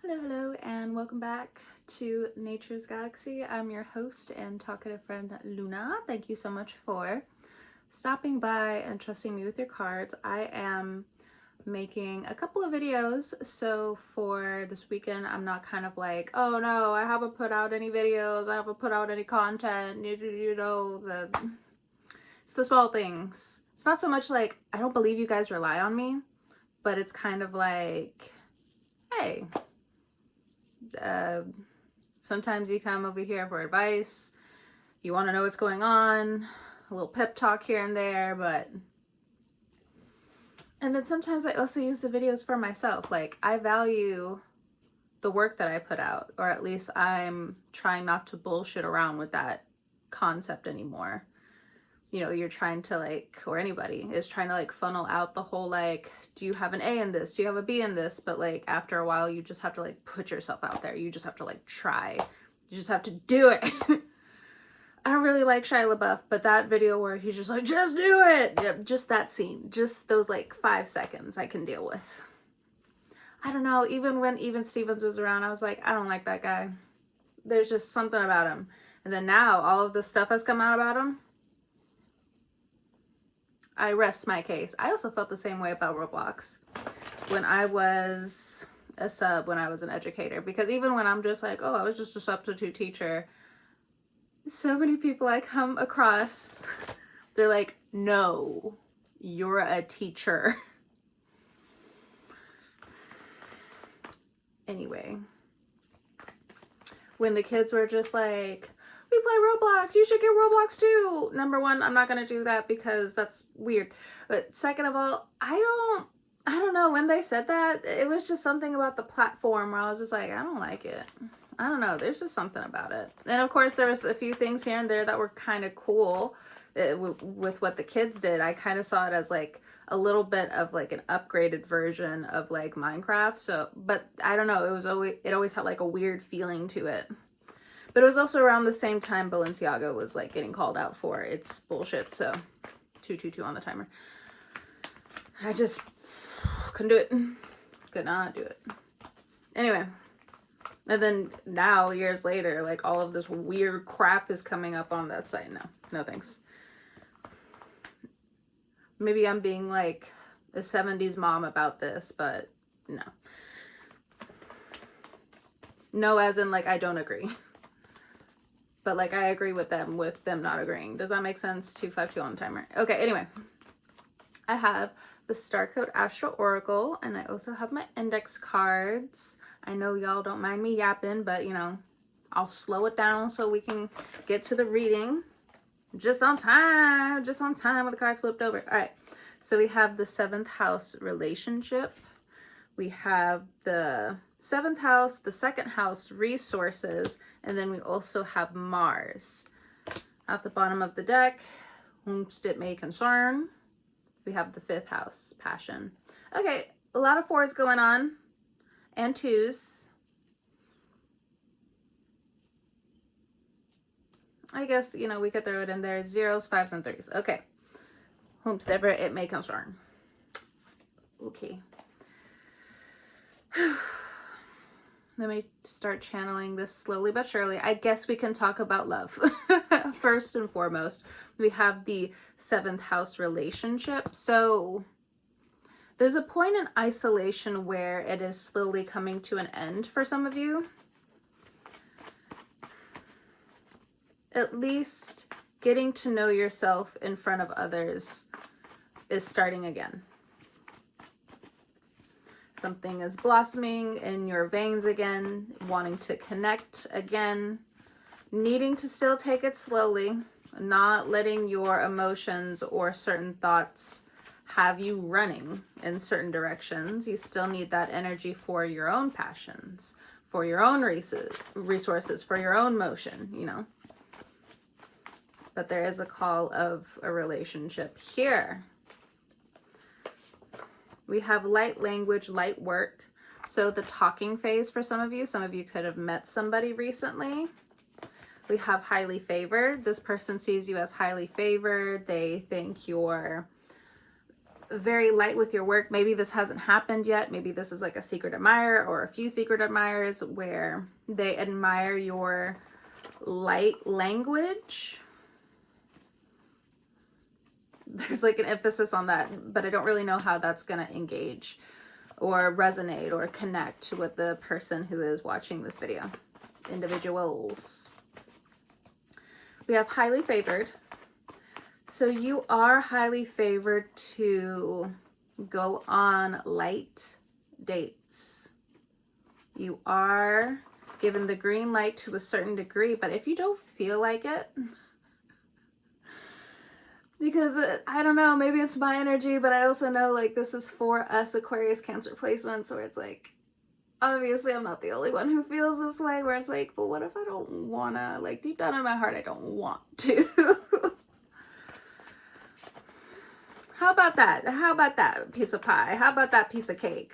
Hello, and welcome back to Nature's Galaxy. I'm your host and talkative friend, Luna. Thank you so much for stopping by and trusting me with your cards. I am making a couple of videos, so for this weekend, I'm not kind of like, oh no, I haven't put out any videos, I haven't put out any content, it's the small things. It's not so much like, I don't believe you guys rely on me, but it's kind of like, hey, sometimes you come over here for advice, you want to know what's going on, a little pep talk here and there, and then sometimes I also use the videos for myself. Like, I value the work that I put out, or at least I'm trying not to bullshit around with that concept anymore. You know, you're trying to like, or anybody is trying to like funnel out the whole like, do you have an A in this? Do you have a B in this? But like after a while, you just have to like put yourself out there. You just have to like try. You just have to do it. I don't really like Shia LaBeouf, but that video where he's just like, just do it. Yeah, just that scene, just those like 5 seconds I can deal with. I don't know. Even when Even Stevens was around, I was like, I don't like that guy. There's just something about him. And then now all of this stuff has come out about him. I rest my case. I also felt the same way about Roblox when I was a sub, when I was an educator, because even when I'm just like, oh, I was just a substitute teacher, so many people I come across, they're like, no, you're a teacher. Anyway, when the kids were just like, we play Roblox, you should get Roblox too. Number one, I'm not gonna do that because that's weird. But second of all, I don't know, when they said that, it was just something about the platform where I was just like, I don't like it. I don't know, there's just something about it. And of course there was a few things here and there that were kind of cool with what the kids did. I kind of saw it as like a little bit of like an upgraded version of like Minecraft. So, but I don't know, it always had like a weird feeling to it. But it was also around the same time Balenciaga was like getting called out for its bullshit. So 222 on the timer. I just couldn't do it. Could not do it. Anyway. And then now, years later, like all of this weird crap is coming up on that site. No thanks. Maybe I'm being like a 70s mom about this, but no. No, as in like I don't agree. But like I agree with them not agreeing. Does that make sense? 252 on the timer. Okay, anyway. I have the Star Code Astral Oracle, and I also have my index cards. I know y'all don't mind me yapping, but you know, I'll slow it down so we can get to the reading. Just on time with the cards flipped over. All right, so we have the 7th house relationship. We have the 7th house, the 2nd house resources, and then we also have Mars. At the bottom of the deck, whomst it may concern, we have the 5th house, passion. Okay, a lot of 4s going on, and 2s. I guess, you know, we could throw it in there. 0s, 5s, and 3s. Okay. Whomsoever it may concern. Okay. Let me start channeling this slowly but surely. I guess we can talk about love. First and foremost, we have the 7th house relationship. So there's a point in isolation where it is slowly coming to an end for some of you. At least getting to know yourself in front of others is starting again. Something is blossoming in your veins again, wanting to connect again, needing to still take it slowly, not letting your emotions or certain thoughts have you running in certain directions. You still need that energy for your own passions, for your own resources, for your own motion, you know. But there is a call of a relationship here. We have light language, light work. So the talking phase for some of you could have met somebody recently. We have highly favored. This person sees you as highly favored. They think you're very light with your work. Maybe this hasn't happened yet. Maybe this is like a secret admirer or a few secret admirers where they admire your light language. There's like an emphasis on that, but I don't really know how that's going to engage or resonate or connect with the person who is watching this video. Individuals. We have highly favored. So you are highly favored to go on light dates. You are given the green light to a certain degree, but if you don't feel like it, because I don't know, maybe it's my energy, but I also know like this is for us Aquarius Cancer placements where it's like, obviously I'm not the only one who feels this way, where it's like, but what if I don't wanna, like deep down in my heart, I don't want to. How about that? How about that piece of pie? How about that piece of cake?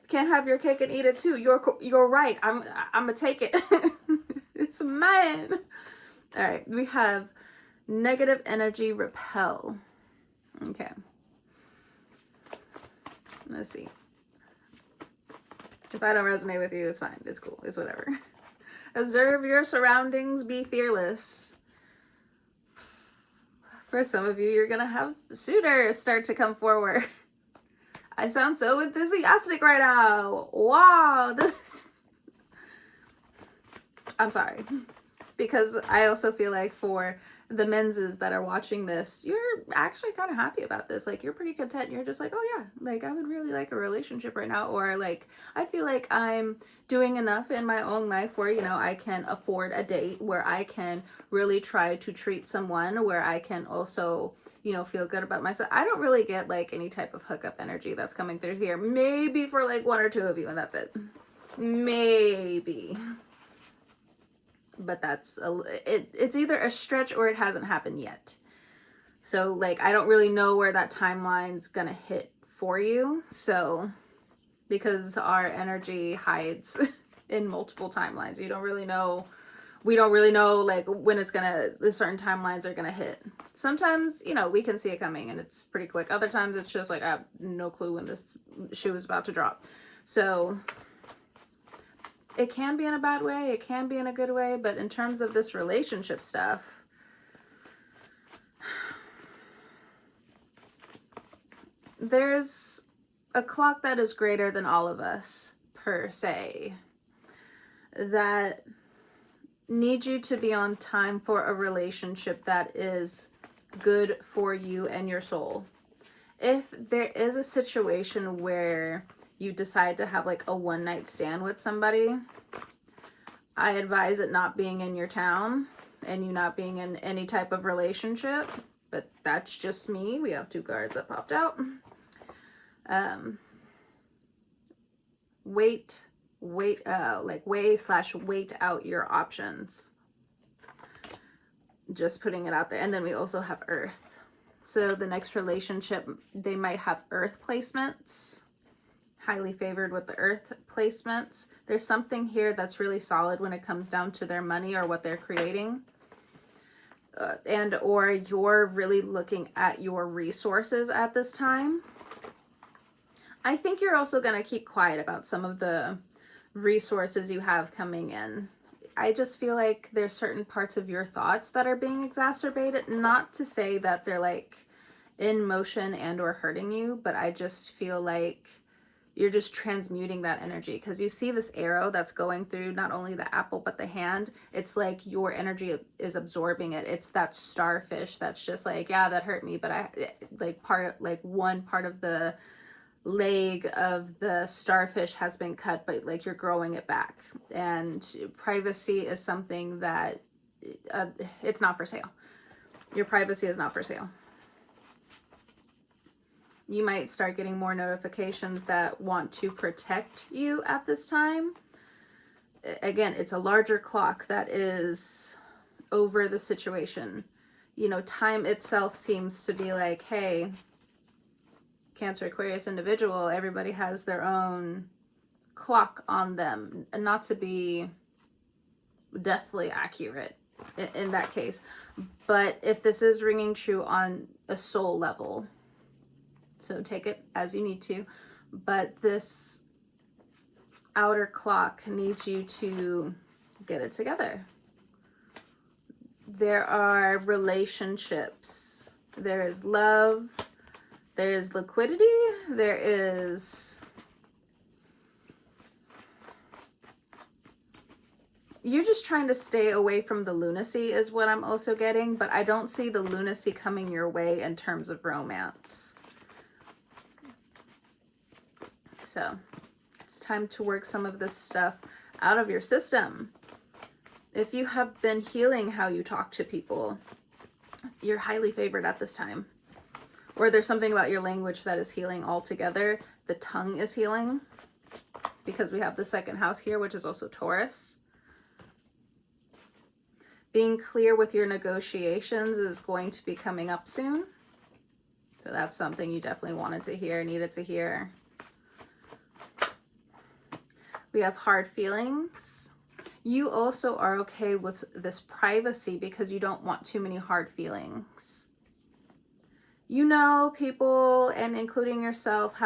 Can't have your cake and eat it too. You're right. I'm gonna take it. It's mine. All right, we have negative energy repel. Okay. Let's see. If I don't resonate with you, it's fine. It's cool. It's whatever. Observe your surroundings. Be fearless. For some of you, you're going to have suitors start to come forward. I sound so enthusiastic right now. Wow. I'm sorry. Because I also feel like for the menses that are watching this, you're actually kind of happy about this. Like, you're pretty content. You're just like, oh yeah, like I would really like a relationship right now. Or like, I feel like I'm doing enough in my own life where, you know, I can afford a date, where I can really try to treat someone, where I can also, you know, feel good about myself. I don't really get like any type of hookup energy that's coming through here. Maybe for like one or two of you, and that's it. Maybe. But that's it's either a stretch or it hasn't happened yet. So like I don't really know where that timeline's gonna hit for you. So because our energy hides in multiple timelines, you don't really know. We don't really know like when the certain timelines are gonna hit. Sometimes, you know, we can see it coming and it's pretty quick. Other times it's just like I have no clue when this shoe is about to drop. So it can be in a bad way, it can be in a good way, but in terms of this relationship stuff, there's a clock that is greater than all of us, per se, that needs you to be on time for a relationship that is good for you and your soul. If there is a situation where you decide to have like a one-night stand with somebody, I advise it not being in your town and you not being in any type of relationship, but that's just me. We have two cards that popped out. Wait out your options. Just putting it out there. And then we also have Earth. So the next relationship, they might have Earth placements. Highly favored with the Earth placements. There's something here that's really solid when it comes down to their money or what they're creating. And or you're really looking at your resources at this time. I think you're also going to keep quiet about some of the resources you have coming in. I just feel like there's certain parts of your thoughts that are being exacerbated. Not to say that they're like in motion and or hurting you, but I just feel like you're just transmuting that energy, because you see this arrow that's going through not only the apple but the hand. It's like your energy is absorbing it. It's that starfish that's just like, yeah, that hurt me, but I like one part of the leg of the starfish has been cut, but like you're growing it back. And privacy is something that it's not for sale. Your privacy is not for sale. You might start getting more notifications that want to protect you at this time. Again, it's a larger clock that is over the situation. You know, time itself seems to be like, hey, Cancer Aquarius individual, everybody has their own clock on them. And not to be deathly accurate in that case. But if this is ringing true on a soul level, So take it as you need to. But this outer clock needs you to get it together. There are relationships. There is love. There is liquidity. There is... You're just trying to stay away from the lunacy is what I'm also getting, but I don't see the lunacy coming your way in terms of romance. So it's time to work some of this stuff out of your system. If you have been healing how you talk to people, you're highly favored at this time. Or there's something about your language that is healing altogether. The tongue is healing because we have the second house here, which is also Taurus. Being clear with your negotiations is going to be coming up soon. So that's something you definitely wanted to hear, needed to hear. We have hard feelings. You also are okay with this privacy because you don't want too many hard feelings. You know, people, and including yourself,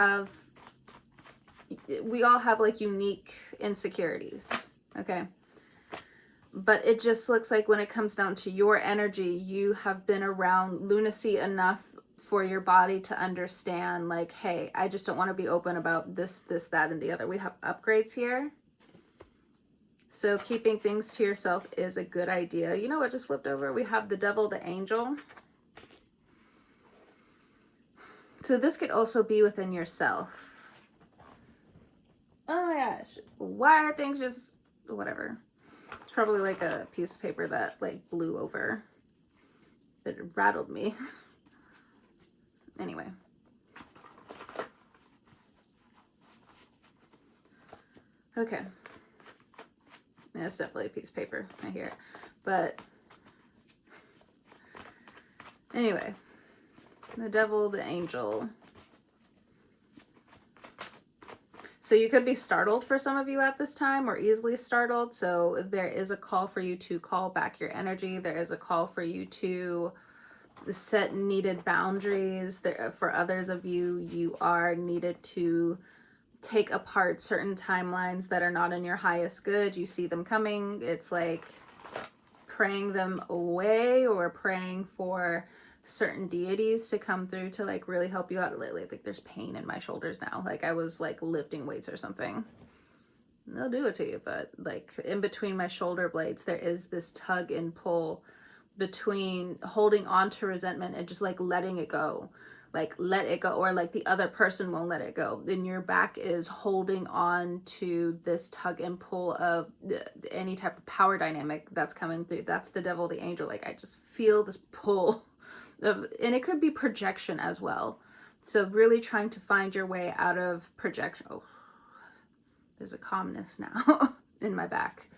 we all have like unique insecurities, okay? But it just looks like when it comes down to your energy, you have been around lunacy enough for your body to understand, like, hey, I just don't want to be open about this, that, and the other. We have upgrades here. So keeping things to yourself is a good idea. You know what just flipped over? We have the devil, the angel. So this could also be within yourself. Oh my gosh. Why are things just whatever? It's probably like a piece of paper that like blew over. It rattled me. Anyway. Okay. Yeah, it's definitely a piece of paper. I hear it. But anyway. The devil, the angel. So you could be startled for some of you at this time, or easily startled. So there is a call for you to call back your energy. There is a call for you to set needed boundaries. There, for others of you, you are needed to take apart certain timelines that are not in your highest good. You see them coming. It's like praying them away or praying for certain deities to come through to like really help you out lately. Like there's pain in my shoulders now. Like I was like lifting weights or something. They'll do it to you, but like in between my shoulder blades, there is this tug and pull between holding on to resentment and just like letting it go. Like let it go, or like the other person won't let it go. Then your back is holding on to this tug and pull of any type of power dynamic that's coming through. That's the devil, the angel. Like I just feel this pull of, and it could be projection as well. So really trying to find your way out of projection. Oh, there's a calmness now in my back.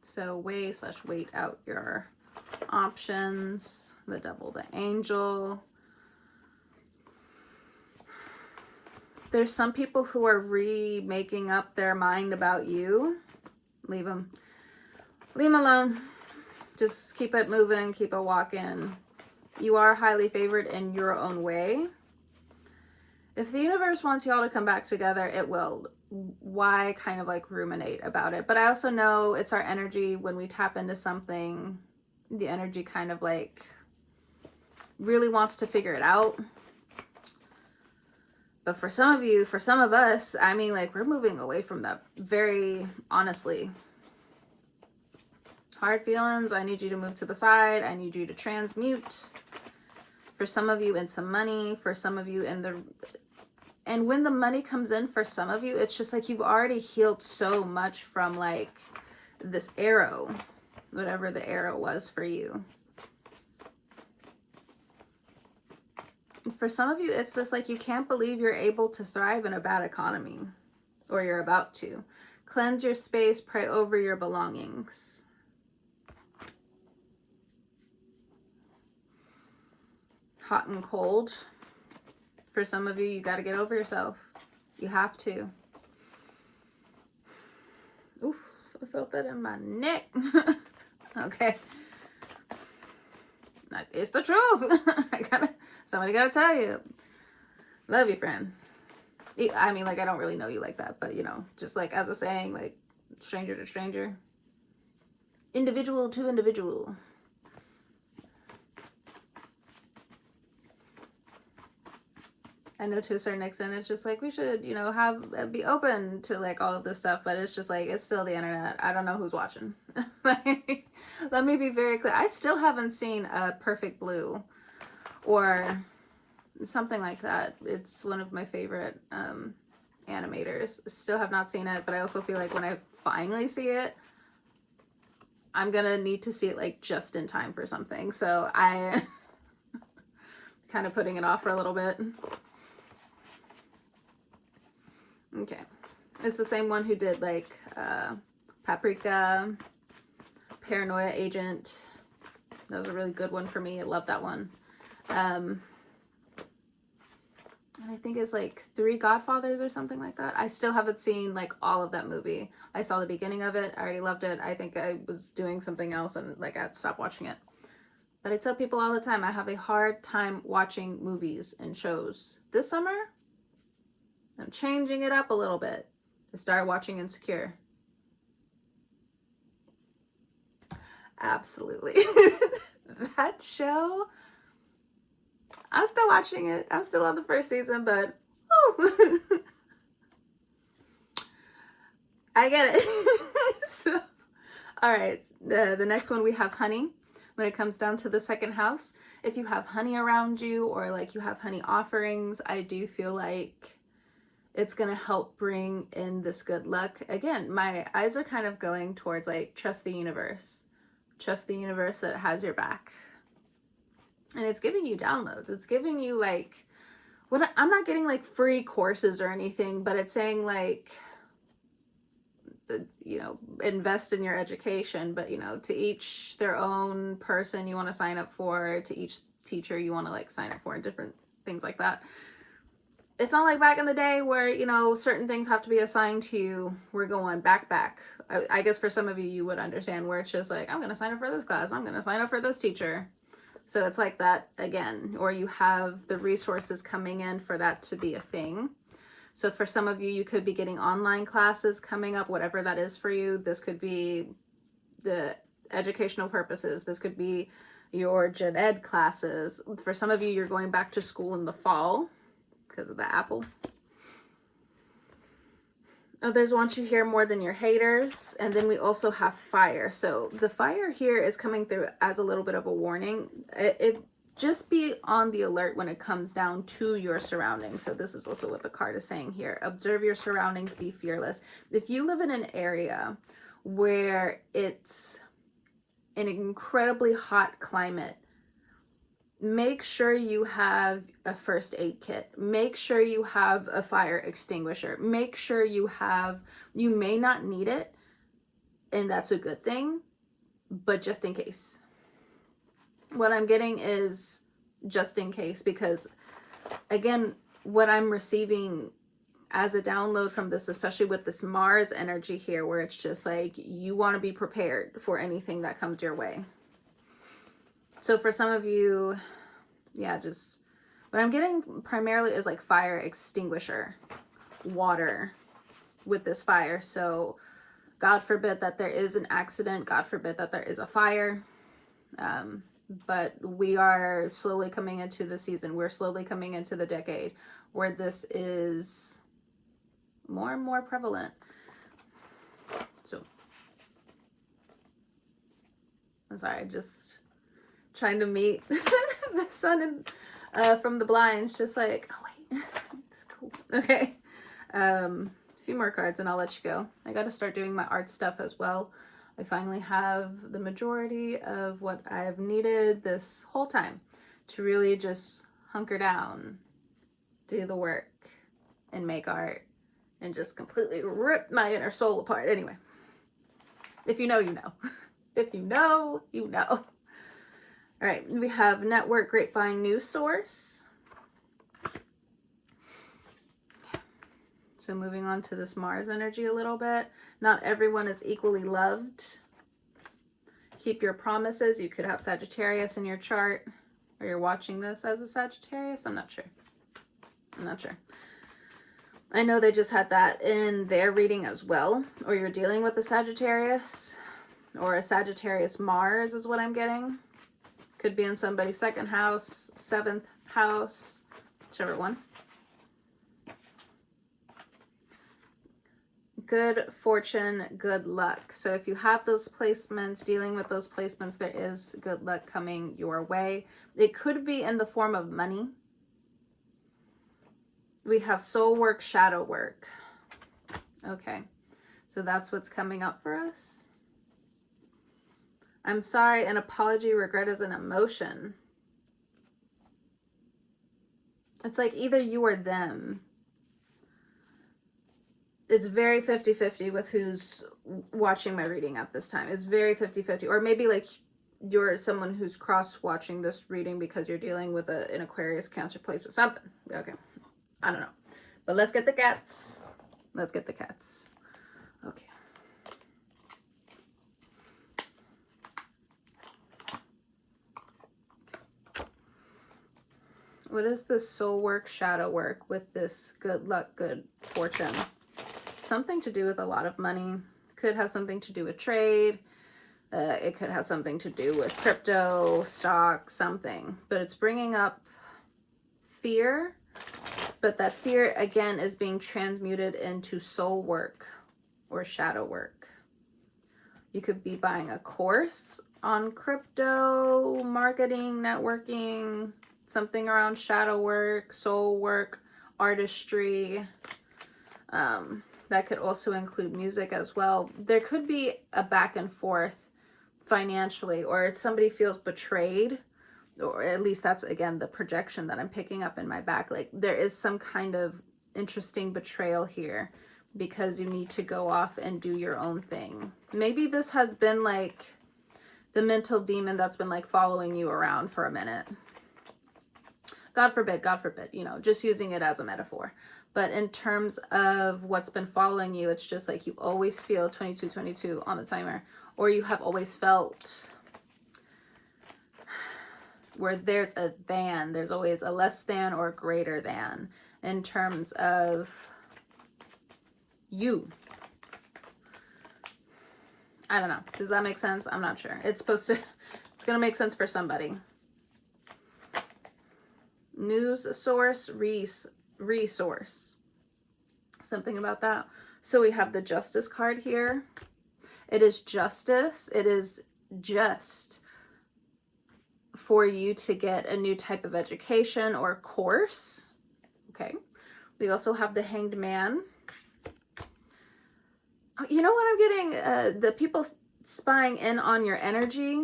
So wait out your options. The devil, the angel. There's some people who are remaking up their mind about you. Leave them. Leave them alone. Just keep it moving, keep it walking. You are highly favored in your own way. If the universe wants y'all to come back together, it will. Why kind of like ruminate about it? But I also know it's our energy. When we tap into something, the energy kind of like really wants to figure it out. But for some of you, for some of us, I mean, like we're moving away from that very honestly. Hard feelings, I need you to move to the side. I need you to transmute. For some of you, into money. For some of you, and when the money comes in, for some of you, it's just like you've already healed so much from like this arrow, whatever the arrow was for you. For some of you, it's just like you can't believe you're able to thrive in a bad economy, or you're about to. Cleanse your space, pray over your belongings. Hot and cold. For some of you, you got to get over yourself. You have to. Oof, I felt that in my neck. Okay. It's the truth. Somebody gotta tell you. Love you, friend. I mean, like, I don't really know you like that, but, you know, just like as a saying, like, stranger to stranger. Individual to individual. I know to a certain extent, it's just like, we should, you know, be open to like all of this stuff, but it's just like, it's still the internet. I don't know who's watching. Like, let me be very clear. I still haven't seen a Perfect Blue or something like that. It's one of my favorite animators. Still have not seen it, but I also feel like when I finally see it, I'm gonna need to see it like just in time for something. So I kind of putting it off for a little bit. Okay. It's the same one who did like Paprika, Paranoia Agent. That was a really good one for me. I love that one. And I think it's like 3 Godfathers or something like that. I still haven't seen like all of that movie. I saw the beginning of it. I already loved it. I think I was doing something else and like I had to stop watching it. But I tell people all the time, I have a hard time watching movies and shows. This summer, I'm changing it up a little bit. I started watching Insecure. Absolutely. That show, I'm still watching it. I'm still on the first season, but oh, I get it. So, all right, the next one we have honey. When it comes down to the second house, if you have honey around you or like you have honey offerings, I do feel like it's going to help bring in this good luck. Again, my eyes are kind of going towards like trust the universe. Trust the universe that it has your back. And it's giving you downloads. It's giving you like, I'm not getting like free courses or anything, but it's saying like, you know, invest in your education, but you know, to each their own person you want to sign up for, to each teacher you want to like sign up for, and different things like that. It's not like back in the day where, you know, certain things have to be assigned to you. We're going back. I guess for some of you, you would understand where it's just like, I'm going to sign up for this class. I'm going to sign up for this teacher. So it's like that again, or you have the resources coming in for that to be a thing. So for some of you, you could be getting online classes coming up, whatever that is for you. This could be the educational purposes. This could be your gen ed classes. For some of you, you're going back to school in the fall because of the apple. Others want you here more than your haters. And then we also have fire. So the fire here is coming through as a little bit of a warning. Just be on the alert when it comes down to your surroundings. So this is also what the card is saying here. Observe your surroundings, be fearless. If you live in an area where it's an incredibly hot climate, make sure you have a first aid kit. Make sure you have a fire extinguisher. Make sure you may not need it, and that's a good thing, but just in case. What I'm getting is just in case, because again, what I'm receiving as a download from this, especially with this Mars energy here, where it's just like, you want to be prepared for anything that comes your way. So for some of you, yeah, just what I'm getting primarily is like fire extinguisher, water with this fire. So God forbid that there is an accident. God forbid that there is a fire. But we are slowly coming into the season. We're slowly coming into the decade where this is more and more prevalent. So, I'm sorry, just trying to meet the sun and, from the blinds, just like, oh wait, it's cool. Okay, a few more cards and I'll let you go. I got to start doing my art stuff as well. I finally have the majority of what I've needed this whole time to really just hunker down, do the work, and make art, and just completely rip my inner soul apart. Anyway, if you know, you know. If you know, you know. All right, we have Network Grapevine News Source. So moving on to this Mars energy a little bit. Not everyone is equally loved Keep your promises. You could have Sagittarius in your chart, or you're watching this as a Sagittarius. I'm not sure. I'm not sure. I know they just had that in their reading as well, or you're dealing with a Sagittarius, or a Sagittarius Mars is what I'm getting. Could be in somebody's second house, seventh house, whichever one. Good fortune, good luck. So if you have those placements, dealing with those placements, there is good luck coming your way. It could be in the form of money. We have soul work, shadow work. Okay, so that's what's coming up for us. I'm sorry, an apology, regret is an emotion. It's like either you or them. It's very 50-50 with who's watching my reading at this time. It's very 50-50. Or maybe like you're someone who's cross-watching this reading because you're dealing with an Aquarius, Cancer placement, something. Okay. I don't know. But let's get the cats. Let's get the cats. Okay. What is the soul work, shadow work with this good luck, good fortune? Something to do with a lot of money. Could have something to do with trade. It could have something to do with crypto, stock, something. But it's bringing up fear. But that fear, again, is being transmuted into soul work or shadow work. You could be buying a course on crypto, marketing, networking, something around shadow work, soul work, artistry. That could also include music as well. There could be a back and forth financially, or somebody feels betrayed, or at least that's, again, the projection that I'm picking up in my back. Like there is some kind of interesting betrayal here because you need to go off and do your own thing. Maybe this has been like the mental demon that's been like following you around for a minute. God forbid, you know, just using it as a metaphor. But in terms of what's been following you, it's just like you always feel 2222 on the timer, or you have always felt where there's a than, there's always a less than or greater than in terms of you. I don't know. Does that make sense? I'm not sure. It's supposed to, it's going to make sense for somebody. News source, resource. Something about that. So we have the Justice card here. It is justice. It is just for you to get a new type of education or course. Okay. We also have the Hanged Man. You know what I'm getting? The people spying in on your energy,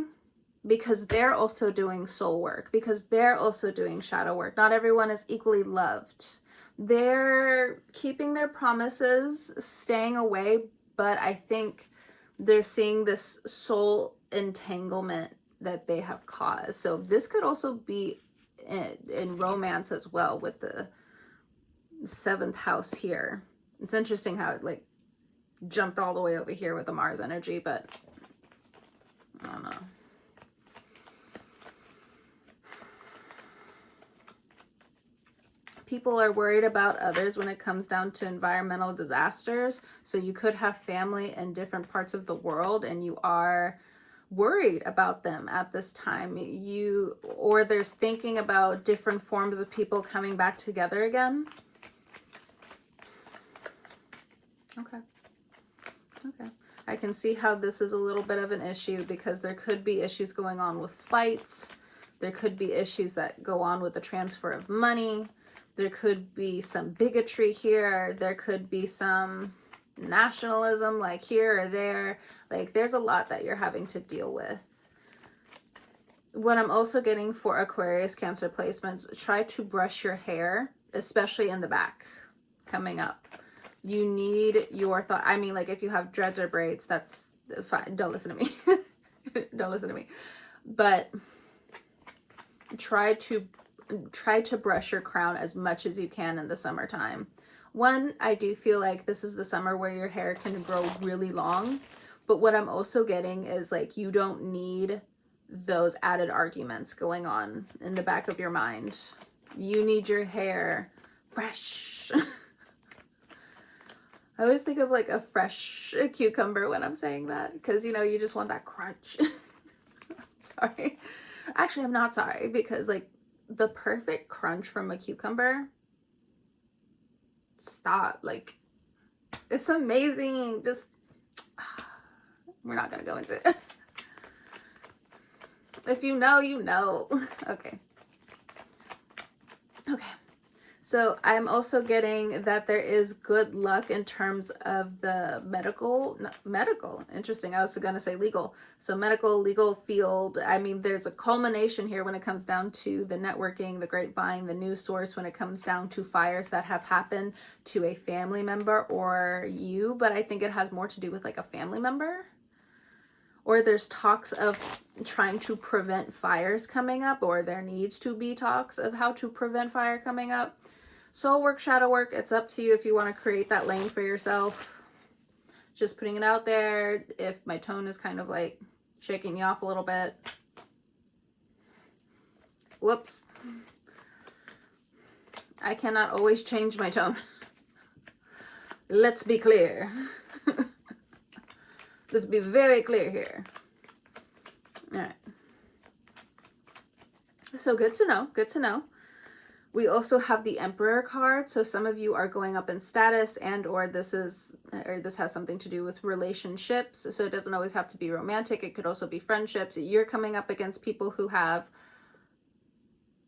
because they're also doing soul work, because they're also doing shadow work. Not everyone is equally loved. They're keeping their promises, staying away, but I think they're seeing this soul entanglement that they have caused. So this could also be in romance as well with the 7th house here. It's interesting how it like jumped all the way over here with the Mars energy, but I don't know. People are worried about others when it comes down to environmental disasters. So you could have family in different parts of the world and you are worried about them at this time. Or there's thinking about different forms of people coming back together again. Okay. Okay. I can see how this is a little bit of an issue because there could be issues going on with flights. There could be issues that go on with the transfer of money. There could be some bigotry here. There could be some nationalism like here or there. Like there's a lot that you're having to deal with. What I'm also getting for Aquarius Cancer placements, try to brush your hair, especially in the back coming up. You need your thought. I mean, like if you have dreads or braids, that's fine. Don't listen to me. Don't listen to me. But try to brush your crown as much as you can in the summertime. One, I do feel like this is the summer where your hair can grow really long. But what I'm also getting is like, you don't need those added arguments going on in the back of your mind. You need your hair fresh. I always think of like a fresh cucumber when I'm saying that, because, you know, you just want that crunch. Sorry. Actually, I'm not sorry, because like the perfect crunch from a cucumber, stop. Like, it's amazing. Just, we're not going to go into it. If you know, you know. Okay. Okay. So I'm also getting that there is good luck in terms of the medical, interesting. I was going to say legal. So medical, legal field. I mean, there's a culmination here when it comes down to the networking, the grapevine, the news source, when it comes down to fires that have happened to a family member or you. But I think it has more to do with like a family member. Or there's talks of trying to prevent fires coming up, or there needs to be talks of how to prevent fire coming up. Soul work, shadow work, it's up to you if you want to create that lane for yourself. Just putting it out there. If my tone is kind of like shaking you off a little bit. Whoops. I cannot always change my tone. Let's be clear. Let's be very clear here. All right. So good to know. Good to know. We also have the Emperor card. So some of you are going up in status, and or this has something to do with relationships. So it doesn't always have to be romantic. It could also be friendships. You're coming up against people who have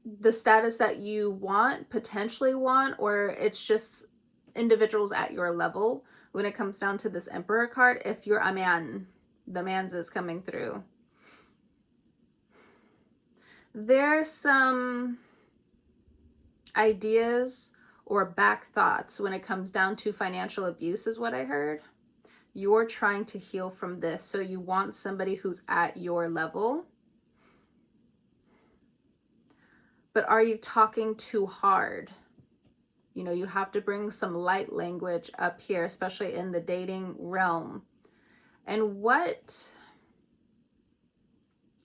the status that you want, potentially want, or it's just individuals at your level. When it comes down to this Emperor card, if you're a man, the man's is coming through. There's some ideas or back thoughts when it comes down to financial abuse is what I heard. You're trying to heal from this, so you want somebody who's at your level. But are you talking too hard? You know, you have to bring some light language up here, especially in the dating realm. And what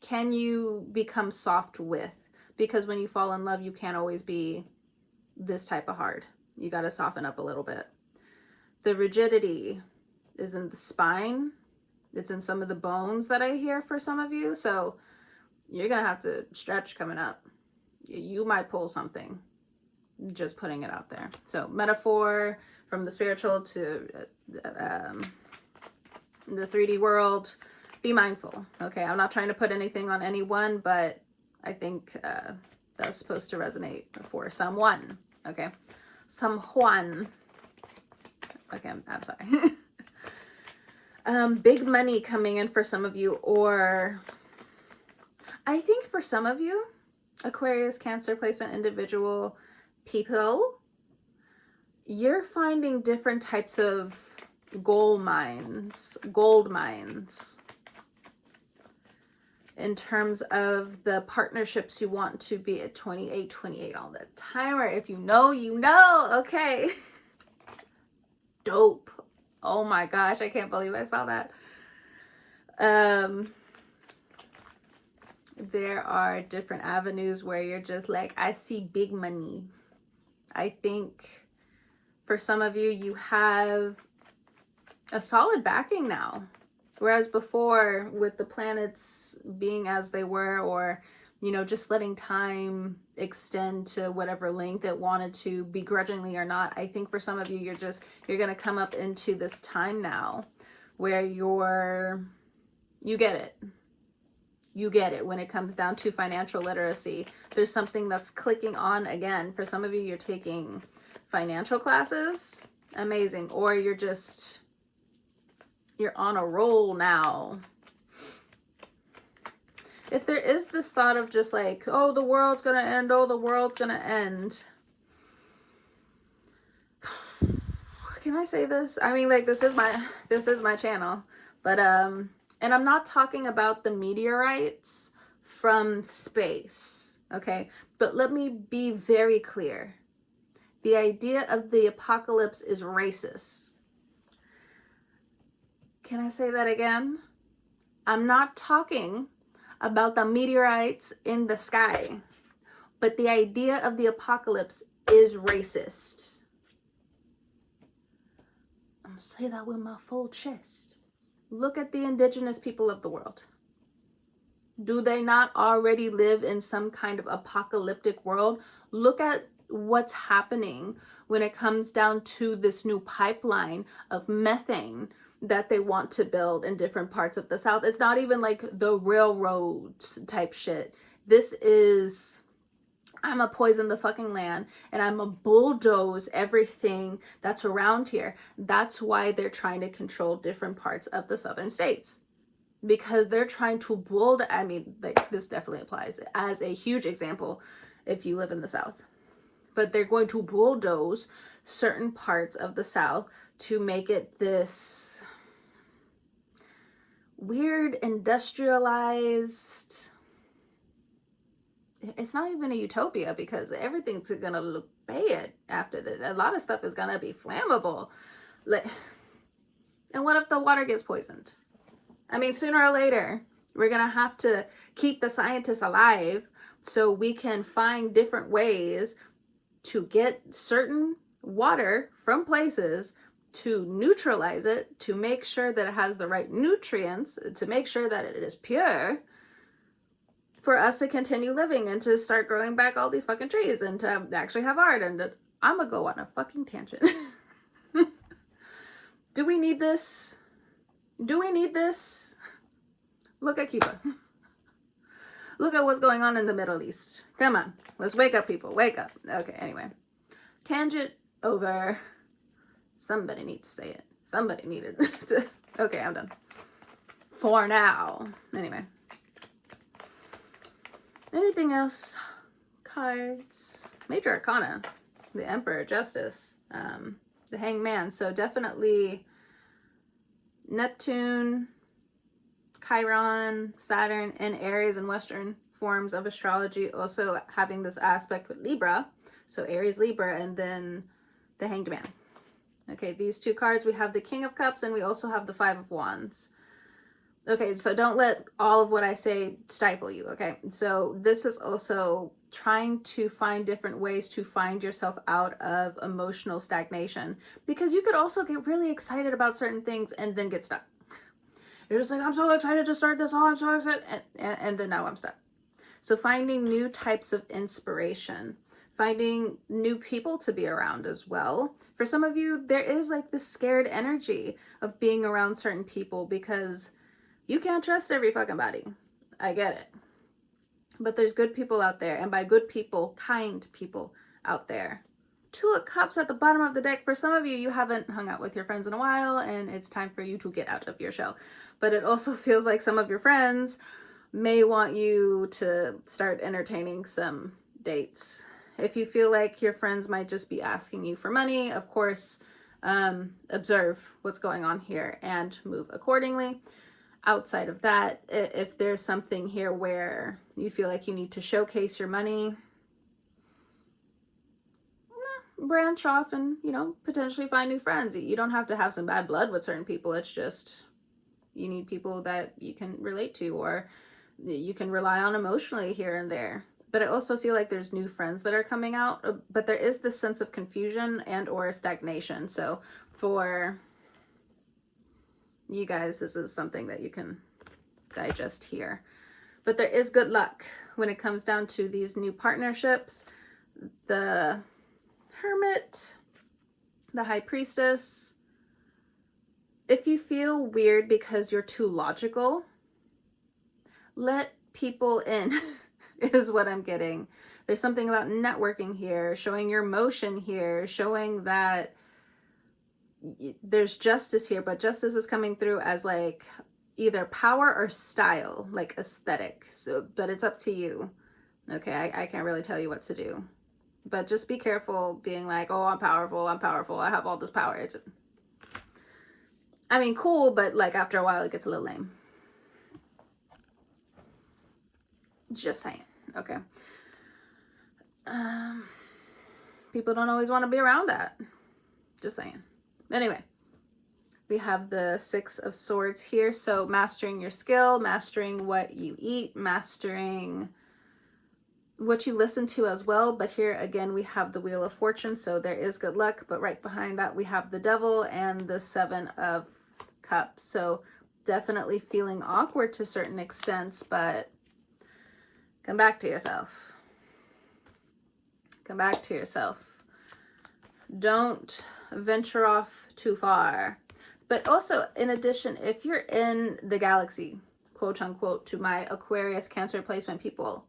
can you become soft with? Because when you fall in love, you can't always be this type of hard. You got to soften up a little bit. The rigidity is in the spine. It's in some of the bones that I hear for some of you. So you're going to have to stretch coming up. You might pull something. Just putting it out there. So metaphor from the spiritual to the 3D world. Be mindful. Okay, I'm not trying to put anything on anyone, but I think that's supposed to resonate for someone. Okay, someone. Okay, I'm sorry. Big money coming in for some of you, or I think for some of you, Aquarius, Cancer placement, individual people, you're finding different types of gold mines in terms of the partnerships you want to be at 28 on the timer. If you know, you know. Okay. Dope. Oh my gosh, I can't believe I saw that. There are different avenues where you're just like, I see big money. I think for some of you, you have a solid backing now. Whereas before, with the planets being as they were, or, you know, just letting time extend to whatever length it wanted to, begrudgingly or not, I think for some of you, you're going to come up into this time now where you get it. You get it when it comes down to financial literacy. There's something that's clicking on again. For some of you, you're taking financial classes. Amazing. Or you're on a roll now. If there is this thought of just like, oh, the world's gonna end, oh, the world's gonna end. Can I say this? I mean, like, this is my channel. But and I'm not talking about the meteorites from space, okay? But let me be very clear. The idea of the apocalypse is racist. Can I say that again? I'm not talking about the meteorites in the sky, but the idea of the apocalypse is racist. I'm gonna say that with my full chest. Look at the indigenous people of the world. Do they not already live in some kind of apocalyptic world? Look at what's happening when it comes down to this new pipeline of methane that they want to build in different parts of the South. It's not even like the railroads type shit. This is, I'm a poison the fucking land and I'm a bulldoze everything that's around here. That's why they're trying to control different parts of the southern states. Because they're trying to build, I mean, like, this definitely applies as a huge example if you live in the South. But they're going to bulldoze certain parts of the South to make it this weird industrialized, it's not even a utopia because everything's gonna look bad after this. A lot of stuff is gonna be flammable. Like, and what if the water gets poisoned? I mean, sooner or later, we're going to have to keep the scientists alive so we can find different ways to get certain water from places to neutralize it, to make sure that it has the right nutrients, to make sure that it is pure, for us to continue living and to start growing back all these fucking trees and to actually have art. And I'm going to go on a fucking tangent. Do we need this? Do we need this? Look at Cuba. Look at what's going on in the Middle East. Come on. Let's wake up, people. Wake up. Okay, anyway. Tangent over. Somebody needs to say it. Somebody needed to. Okay, I'm done. For now. Anyway. Anything else? Cards. Major Arcana. The Emperor, Justice. The Hanged Man. So definitely Neptune, Chiron, Saturn, and Aries in Western forms of astrology also having this aspect with Libra. So Aries, Libra, and then the Hanged Man. Okay, these two cards, we have the King of Cups and we also have the Five of Wands. Okay, so don't let all of what I say stifle you, okay? So this is also trying to find different ways to find yourself out of emotional stagnation, because you could also get really excited about certain things and then get stuck. You're just like, I'm so excited to start this. Oh, I'm so excited. And then now I'm stuck. So finding new types of inspiration, finding new people to be around as well. For some of you, there is like this scared energy of being around certain people because you can't trust every fucking body. I get it. But there's good people out there. And by good people, kind people out there. Two of Cups at the bottom of the deck. For some of you, you haven't hung out with your friends in a while and it's time for you to get out of your shell. But it also feels like some of your friends may want you to start entertaining some dates. If you feel like your friends might just be asking you for money, of course, observe what's going on here and move accordingly. Outside of that, if there's something here where you feel like you need to showcase your money, branch off and, you know, potentially find new friends. You don't have to have some bad blood with certain people. It's just you need people that you can relate to or you can rely on emotionally here and there. But I also feel like there's new friends that are coming out, but there is this sense of confusion and or stagnation. So for you guys, this is something that you can digest here. But there is good luck when it comes down to these new partnerships. The Hermit, the High Priestess. If you feel weird because you're too logical, let people in is what I'm getting. There's something about networking here, showing your emotion here, showing that there's justice here, but justice is coming through as like either power or style, like aesthetic. So, but it's up to you. Okay, I can't really tell you what to do. But just be careful being like, oh, I'm powerful, I have all this power. It's, I mean, cool, but like after a while it gets a little lame. Just saying, okay. People don't always want to be around that. Just saying. Anyway, We have the Six of Swords here. So mastering your skill, mastering what you eat, mastering what you listen to as well. But here again, we have the Wheel of Fortune. So there is good luck. But right behind that, we have the Devil and the Seven of Cups. So definitely feeling awkward to certain extents, but come back to yourself. Come back to yourself. Don't venture off too far. But also, in addition, if you're in the galaxy, quote unquote, to my Aquarius Cancer placement people,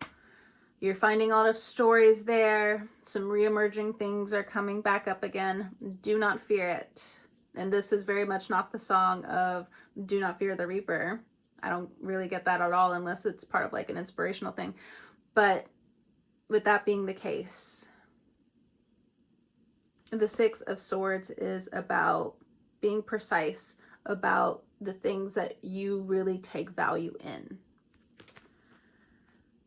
you're finding a lot of stories there. Some re-emerging things are coming back up again. Do not fear it. And this is very much not the song of Do Not Fear the Reaper. I don't really get that at all unless it's part of like an inspirational thing. But with that being the case, the Six of Swords is about being precise about the things that you really take value in.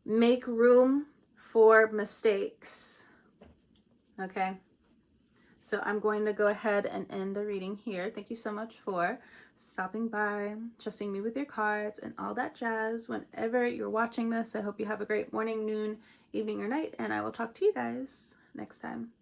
Make room for mistakes. Okay. So I'm going to go ahead and end the reading here. Thank you so much for stopping by, trusting me with your cards and all that jazz. Whenever you're watching this, I hope you have a great morning, noon, evening, or night, and I will talk to you guys next time.